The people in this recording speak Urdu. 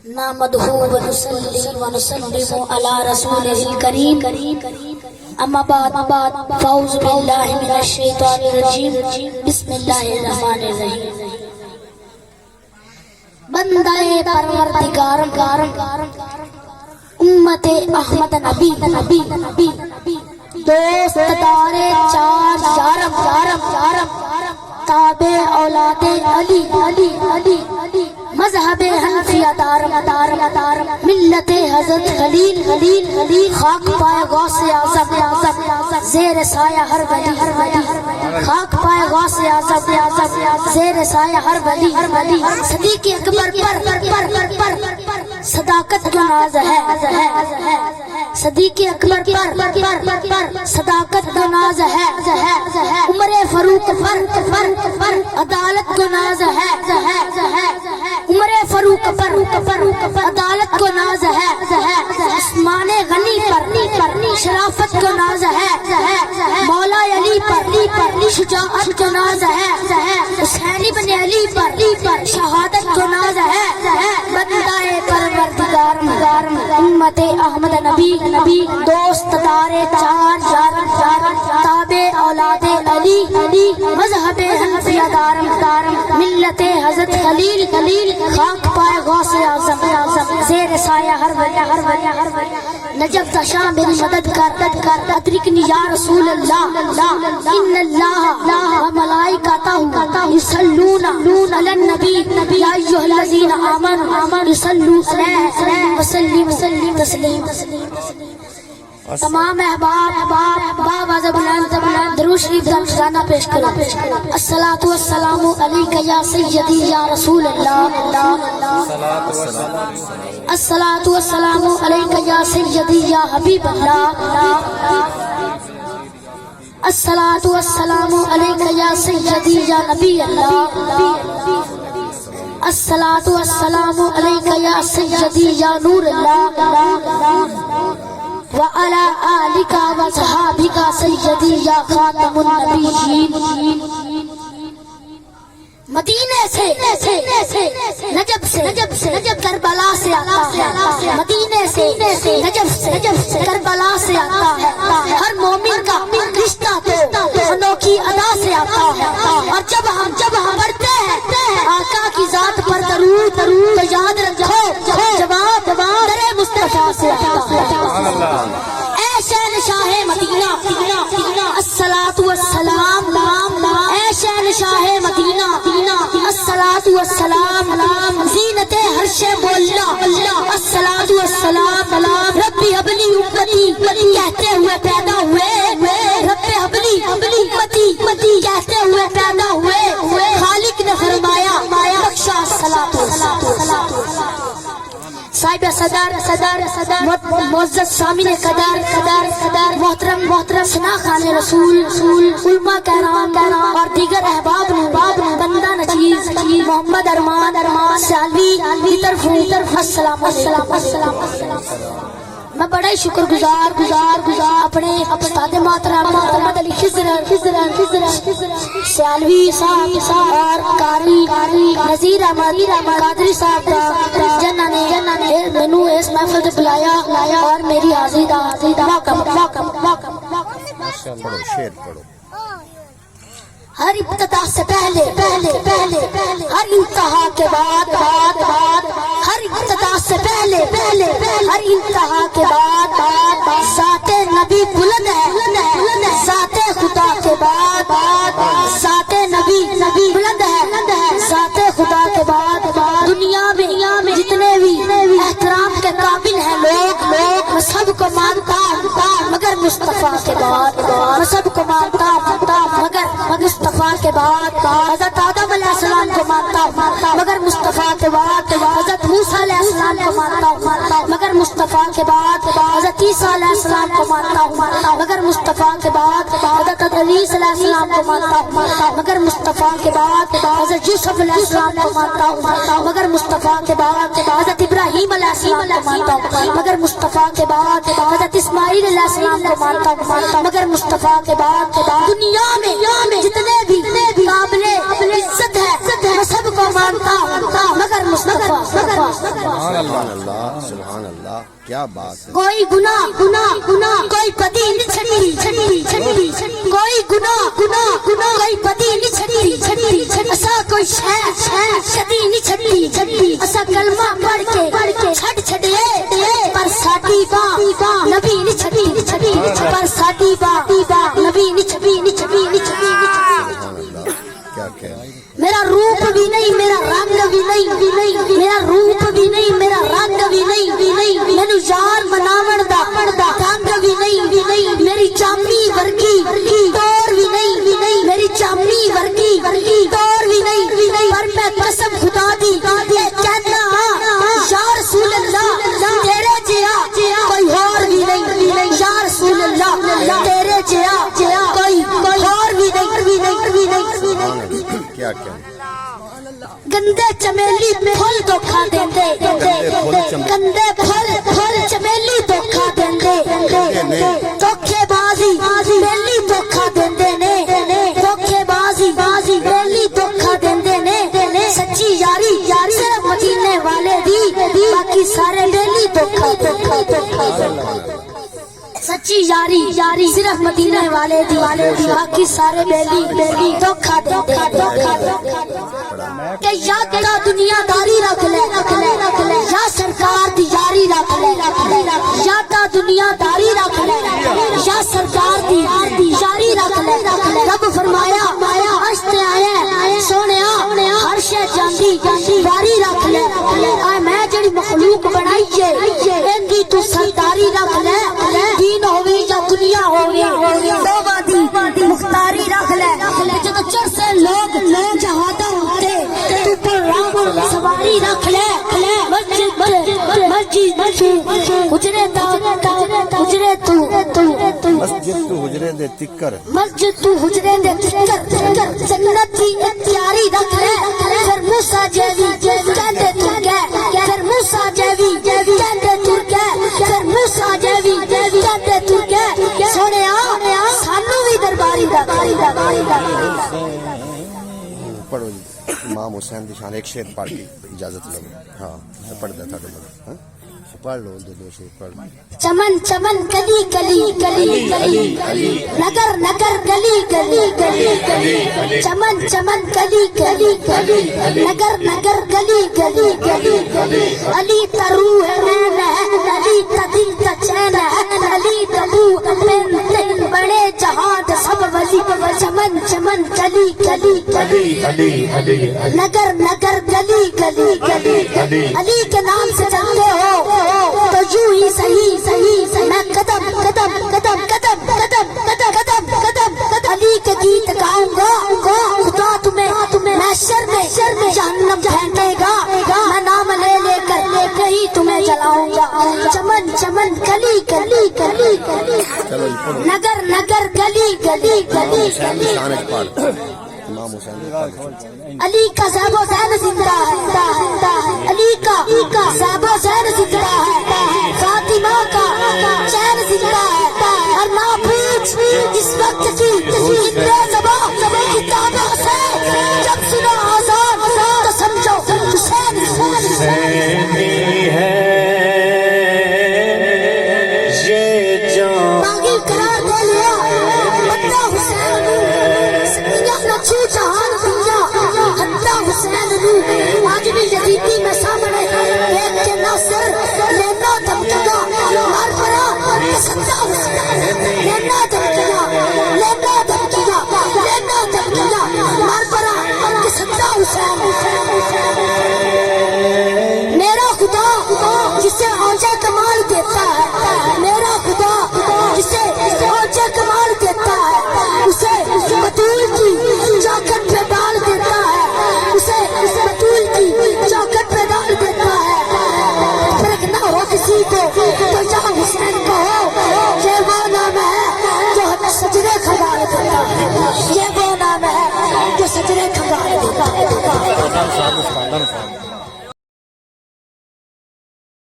نحمده ونصلي ونسلم على رسوله الكريم اما بعد فاعوذ بالله من الشیطان الرجیم بسم اللہ الرحمن الرحیم بندہ پروردگار امت احمد نبی دوست دار چار یارم تابع اولاد علی مذہب حنفیہ دارم ملت حضرت خلیل خاک پائے غوث اعظم زیر سایہ ہر ولی خاک پائے غوث اعظم زیر سایہ ہر ولی صدیق اکبر پر صداقت کا ناز ہے صدیق اکبر پر صداقت کا ناز ہے عمر فاروق پر عدالت کا ناز ہے عمر فاروق پر عدالت کو ناز ہے عثمان غنی پر شرافت کو ناز ہے مولا علی پر شجاعت کو ناز ہے حسین بن علی پر شہادت کو ناز ہے بندہ پروردگار امت احمد نبی دوست دار چار تابع اولاد علی مذہب حنفیہ دارم ملت حضرت خلیل خاک پائے غوث اعظم زیر سایہ ہر ولی نجف دشاں میری مدد کر ادرکنی یا رسول اللہ ان اللہ و ملائکتہ یصلون علی النبی یا ایھا الذین آمنوا یصلوا علیہ وسلموا تسلیما تمام احباب باواز بلند درود شریف گانا پیش کرو الصلاۃ والسلام علیک یا سیدی یا رسول اللہ الصلاۃ والسلام علیک یا سیدی یا حبیب اللہ الصلاۃ والسلام علیک یا سیدی یا نبی اللہ الصلاۃ والسلام علیک یا سیدی یا نور اللہ وعلى آلك وصحابك سيدي يا خاتم النبيين مدینے سے نجب سے کربلا سے آتا ہے مدینے سے نجب سے کربلا سے آتا ہے ہر مومن کا رشتہ تو انوکھی ادا سے آتا ہے اور جب ہم پڑھتے ہیں آقا کی ذات پر درود تو یاد رکھو جواب در مصطفیٰ سے آتا ہے اے شہنشاہ مدینہ الصلاۃ والسلام اے شہنشاہ مدینہ الصلاۃ والسلام زینت عرش مولا الصلاۃ والسلام ربی حبلی امتی کہتے ہوئے پیدا ہوئے رب حبلی امتی کہتے ہوئے پیدا ہوئے خالق نے فرمایا بخشا الصلاۃ والسلام صاحب صدر معزز سامعین قدر محترم ثنا خان رسول علماء کرام اور دیگر احباب بندہ نچیز محمد ارمان سیالوی کی طرف السلام علیکم میں بڑا ہی شکر گزار اپنے استاد محترم محمد علی خضر سیالوی صاحب اور قاری نذیر احمد قادری صاحب جنہاں نے مینوں اس محفل تے بلایا اور میری حاضری دا موقع شعر پڑھو ہر ابتدا سے پہلے ہر انتہا کے بعد ہر ابتدا سے پہلے ہر انتہا کے بعد ذات نبی بلند ہے ذات خدا کے بعد ذات نبی بلند ہے ذات خدا کے بعد دنیا میں جتنے بھی احترام کے قابل ہیں لوگ میں سب کو مانتا مگر مصطفیٰ کے بعد میں سب کو مانتا مگر مصطفیٰ کے بعد حضرت آدم علیہ السلام کو مانتا ہوں مگر مصطفیٰ کے بعد حضرت موسیٰ علیہ السلام کو مانتا ہوں مگر مصطفیٰ کے بعد حضرت عیسیٰ علیہ السلام کو مانتا ہوں مگر مصطفیٰ کے بعد حضرت عیسیٰ علیہ السلام کو مانتا ہوں مگر مصطفیٰ کے بعد حضرت یوسف علیہ السلام کو مانتا ہوں مگر مصطفیٰ کے بعد حضرت ابراہیم علیہ السلام کو مانتا ہوں مگر مصطفیٰ کے بعد حضرت اسماعیل علیہ السلام کو مانتا ہوں مگر مصطفیٰ کے بعد دنیا میں جتنے بھی قابل عزت ہے میں سب کو مانتا مگر مصطفیٰ سبحان اللہ سبحان اللہ، کیا بات ہے. کوئی گناہ کوئی بدی نہیں چھڑی کوئی گناہ کوئی بدی نہیں چھڑی اسا کوئی شے شدی نہیں چھڑی اسا کلمہ پڑھ کے چھڑے پر ساڈی باں نبی نہیں چھڑی پر ساڈی باں نبی نہیں چھڑی سبحان اللہ، کیا کہہ. میرا روپ بھی نہیں میرا رنگ بھی نہیں میرا روپ بھی نہیں میرا رنگ بھی نہیں مینو یار مناون دا ڈنگ بھی نہیں میری چامی ورگی توڑ بھی نہیں میری چامی ورگی توڑ بھی نہیں پر میں قسم خدا دی کہنا یا رسول اللہ تیرے جیا کوئی اور بھی نہیں یا رسول اللہ تیرے جیا کوئی اور بھی نہیں. سبحان اللہ، کیا کہہ. گندے چمیلی پھول دھوکھا دیندے گندے پھول چمیلی دھوکھا دیندے دھوکھے بازی بیلی دھوکھا دیندے نے دھوکھے بازی بیلی دھوکھا دیندے نے سچی یاری صرف مدینے والے دی باقی سارے بیلی دھوکھا سچی یاری صرف مدینے والے دی باقی سارے بیلی دھوکھا دیندے کہ یا کا دنیا داری رکھ لے یا سرکار دی یاری رکھ لے یا کا دنیا داری رکھ لے یا سرکار دی یاری رکھ لے. رب فرمایا عرش تے آیا سونیا ہر شے جاندی یاری رکھ لے اے میں جڑی مخلوق بنائی ہے ایندی تو سرداری رکھ لے دین ہووی یا دنیا ہووی دوواں دی مختاری رکھ لے جدوں چرسے لوگ جہادا ہوتے تو پر راہ سواری رکھ لے مسجد حجرے مسجد تو حجرے دے تکر مسجد تو حجرے دے تکر جنت دی تیاری رکھ لے پھر موسیٰ جیوی کہندے تو گئے پھر موسیٰ جیوی کہندے تو گئے پھر موسیٰ جیوی کہندے تو گئے سونے سانو بھی درباری پڑھو جی. امام حسین دی شان ایک شعر پڑھ کے اجازت لو. ہاں پڑھ دے تھوڑے لوگ پڑھ لو دو شعر پڑھ. چمن گلی نگر گلی چمن گلی نگر گلی علی ترو ہے علی تدل کا چین ہے علی تبو بڑے جہاد سب ولی چمن گلی نگر گلی علی کے نام سے چلتے ہو تو یوں ہی صحیح میں قدم علی کے گیت گاؤں گا خدا تمہیں محشر میں جہنم پھینکے گا میں نام لے کر کہیں تمہیں جلاؤں گا چمن گلی نگر گلی امام حسین علی کا زیب و زین زندہ ہے علی کا زیب و زین زندہ ہے فاطمہ کا چین زندہ ہے اور نہ پوچھ اس وقت کی اتنے زبان کتابوں سے جب سنا آزاد تو سمجھو حسین ہے یہ جان باغی قرار دے لیا بندہ حسین چھو جہان دنیا حتی حسین نو آج بھی یزیدی میں سامنے دیکھ کے ناصر لینا دھمکیگا مار پڑا سچا حسین لینا دھمکیگا مار پڑا سچا حسین. میرا خدا جسے اونچا کمال دیتا ہے میرا خدا جسے اونچا کمال دیتا ہے اسے بطول کی چوکٹ پہ ڈال دیتا ہے اسے بطول کی چوکٹ پہ ڈال دیتا ہے. فرق نہ ہو کسی کو تو جہاں حسین کو ہو یہ وہ نام ہے جو سجدے کھڑا دیتا ہے یہ وہ نام ہے جو سجدے کھڑا دیتا ہے.